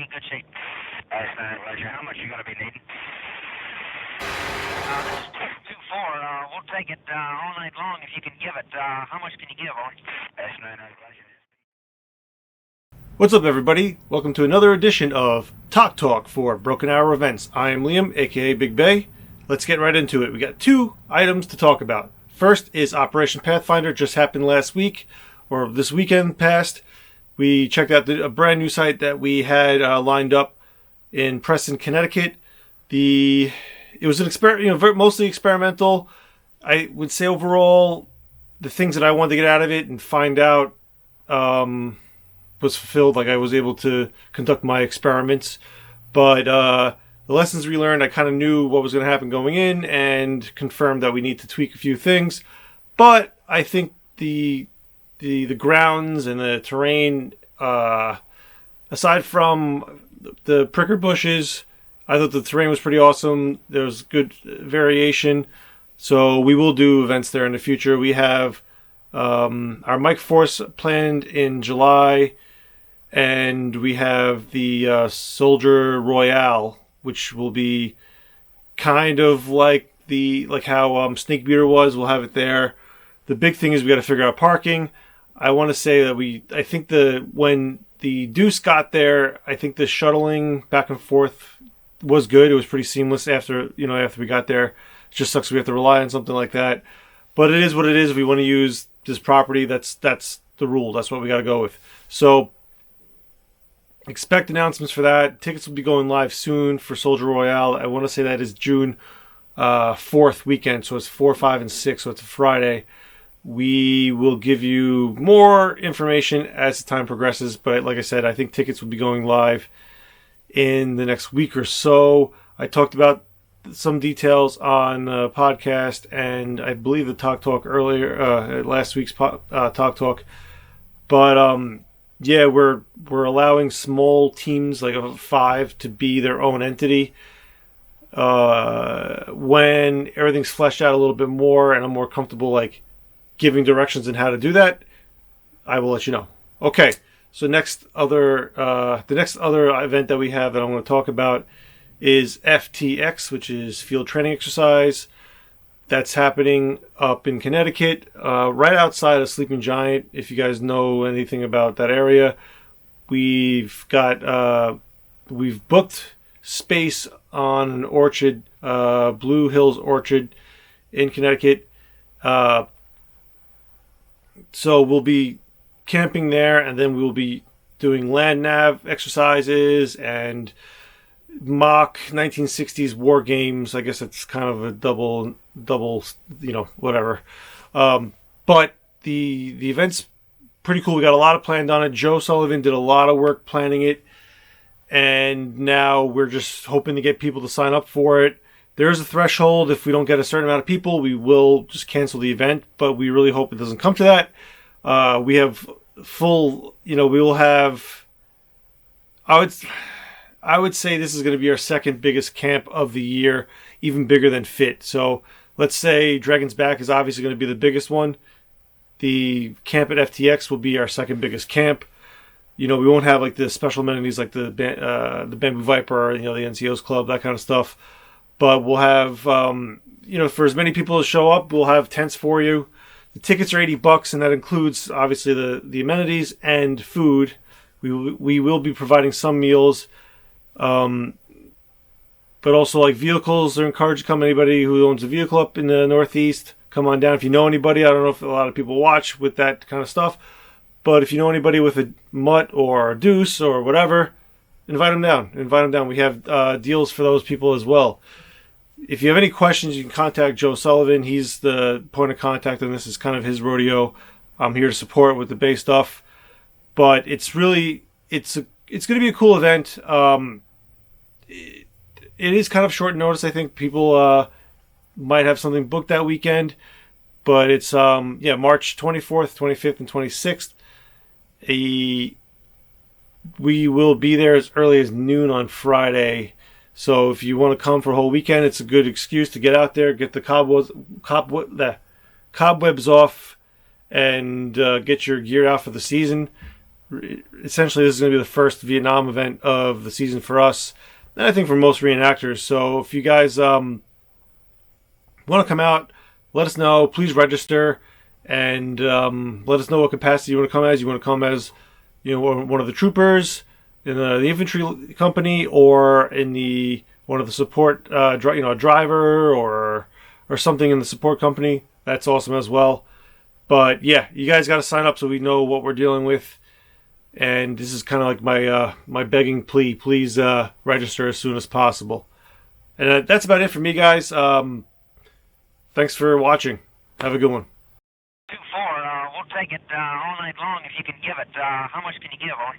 be in good shape. That's not a pleasure. How much you going to be needing? This is 224. We'll take it all night long if you can give it. How much can you give on? That's not a pleasure. What's up, everybody? Welcome to another edition of TOC TALK for Broken Arrow Events. I am Liam, aka Big Bay. Let's get right into it. We got two items to talk about. First is Operation Pathfinder, just happened last week, or this weekend past. We checked out a brand new site that we had lined up in Preston, Connecticut. It was an experiment, mostly experimental. I would say overall, the things that I wanted to get out of it and find out was fulfilled. Like, I was able to conduct my experiments, but the lessons we learned, I kind of knew what was going to happen going in, and confirmed that we need to tweak a few things. But I think the grounds and the terrain, aside from the pricker bushes, I thought the terrain was pretty awesome. There was good variation, so we will do events there in the future. We have our Mike Force planned in July, and we have the Soldier Royale, which will be kind of like how Snake Beater was. We'll have it there. The big thing is we got to figure out parking. I want to say that I think when the Deuce got there, I think the shuttling back and forth was good. It was pretty seamless after we got there. It just sucks we have to rely on something like that. But it is what it is. If we want to use this property, that's the rule. That's what we got to go with. So expect announcements for that. Tickets will be going live soon for Soldier Royale. I want to say that is June 4th weekend. So it's 4, 5, and 6. So it's a Friday. We will give you more information as the time progresses. But like I said, I think tickets will be going live in the next week or so. I talked about some details on the podcast, and I believe the TOC Talk earlier, last week's TOC Talk. But yeah, we're allowing small teams like of 5 to be their own entity. When everything's fleshed out a little bit more, and I'm more comfortable like giving directions on how to do that, I will let you know. Okay. So the next other event that we have that I'm going to talk about is FTX, which is Field Training Exercise. That's happening up in Connecticut, right outside of Sleeping Giant. If you guys know anything about that area, we've booked space on an orchard, Blue Hills Orchard in Connecticut. So we'll be camping there, and then we'll be doing land nav exercises and mock 1960s war games. I guess it's kind of a double, whatever. But the event's pretty cool. We got a lot of planned on it. Joe Sullivan did a lot of work planning it, and now we're just hoping to get people to sign up for it. There's a threshold. If we don't get a certain amount of people, we will just cancel the event, but we really hope it doesn't come to that. We have full, we will have, I would say this is going to be our second biggest camp of the year, even bigger than FIT. So let's say Dragon's Back is obviously going to be the biggest one. The camp at FTX will be our second biggest camp. We won't have like the special amenities like the Bamboo Viper, the NCO's club, that kind of stuff. But we'll have, for as many people as show up, we'll have tents for you. The tickets are $80, and that includes obviously the amenities and food. We will be providing some meals, but also like vehicles. They're encouraged to come. Anybody who owns a vehicle up in the Northeast, come on down. If you know anybody, I don't know if a lot of people watch with that kind of stuff, but if you know anybody with a mutt or a deuce or whatever, invite them down. We have deals for those people as well. If you have any questions, you can contact Joe Sullivan. He's the point of contact, and this is kind of his rodeo. I'm here to support with the base stuff. But it's going to be a cool event. It is kind of short notice. I think people might have something booked that weekend. But it's March 24th, 25th, and 26th. We will be there as early as noon on Friday. So if you want to come for a whole weekend, it's a good excuse to get out there, get the cobwebs off, and get your gear out for the season. essentially this is going to be the first Vietnam event of the season for us, and I think for most reenactors. So if you guys want to come out, let us know. Please register and let us know what capacity you want to come as. You want to come as, one of the troopers in the infantry company, or in the one of the support, a driver or something in the support company. That's awesome as well. But yeah, you guys got to sign up so we know what we're dealing with. And this is kind of like my begging plea. Please register as soon as possible. And that's about it for me, guys. Thanks for watching. Have a good one. 2-4, we'll take it all night long if you can give it. How much can you give on?